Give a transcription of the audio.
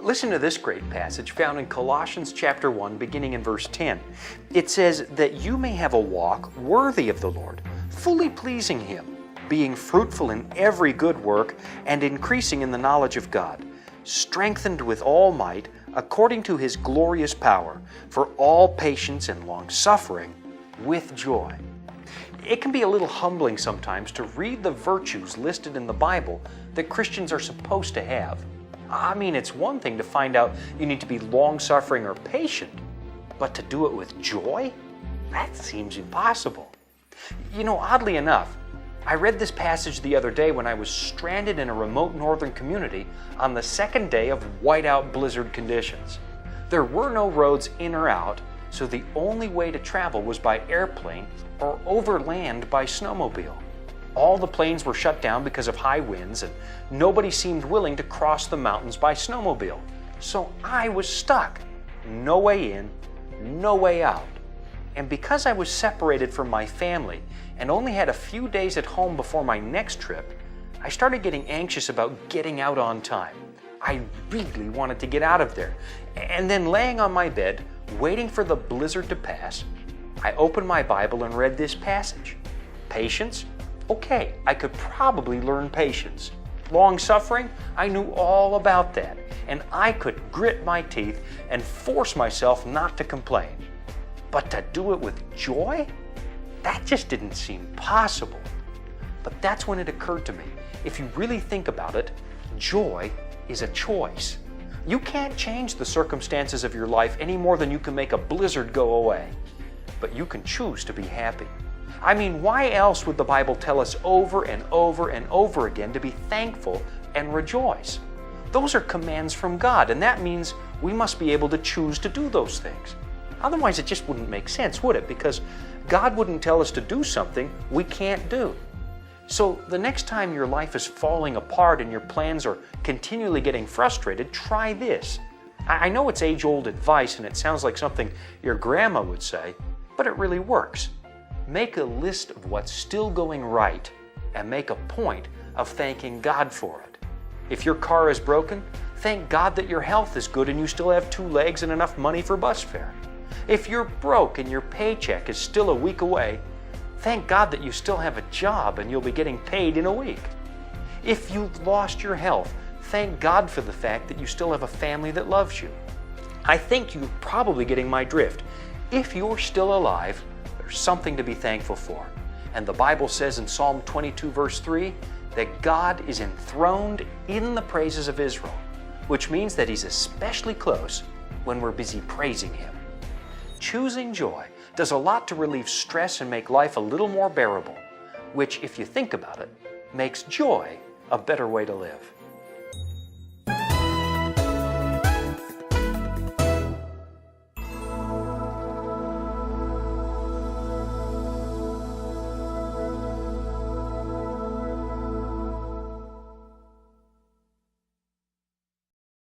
Listen to this great passage found in Colossians chapter 1, beginning in verse 10. It says that you may have a walk worthy of the Lord, fully pleasing Him, being fruitful in every good work and increasing in the knowledge of God, strengthened with all might according to His glorious power, for all patience and long-suffering with joy. It can be a little humbling sometimes to read the virtues listed in the Bible that Christians are supposed to have. I mean, it's one thing to find out you need to be long-suffering or patient, but to do it with joy? That seems impossible. You know, oddly enough, I read this passage the other day when I was stranded in a remote northern community on the second day of whiteout blizzard conditions. There were no roads in or out, so the only way to travel was by airplane or overland by snowmobile. All the planes were shut down because of high winds, and nobody seemed willing to cross the mountains by snowmobile. So I was stuck. No way in, no way out. And because I was separated from my family and only had a few days at home before my next trip, I started getting anxious about getting out on time. I really wanted to get out of there. And then laying on my bed, waiting for the blizzard to pass, I opened my Bible and read this passage. Patience? Okay, I could probably learn patience. Long-suffering? I knew all about that, and I could grit my teeth and force myself not to complain. But to do it with joy? That just didn't seem possible. But that's when it occurred to me, if you really think about it, joy is a choice. You can't change the circumstances of your life any more than you can make a blizzard go away. But you can choose to be happy. I mean, why else would the Bible tell us over and over and over again to be thankful and rejoice? Those are commands from God, and that means we must be able to choose to do those things. Otherwise, it just wouldn't make sense, would it? Because God wouldn't tell us to do something we can't do. So the next time your life is falling apart and your plans are continually getting frustrated, try this. I know it's age-old advice and it sounds like something your grandma would say, but it really works. Make a list of what's still going right and make a point of thanking God for it. If your car is broken, thank God that your health is good and you still have 2 legs and enough money for bus fare. If you're broke and your paycheck is still a week away, thank God that you still have a job and you'll be getting paid in a week. If you've lost your health, thank God for the fact that you still have a family that loves you. I think you're probably getting my drift. If you're still alive, there's something to be thankful for. And the Bible says in Psalm 22 verse 3 that God is enthroned in the praises of Israel, which means that He's especially close when we're busy praising Him. Choosing joy does a lot to relieve stress and make life a little more bearable, which, if you think about it, makes joy a better way to live.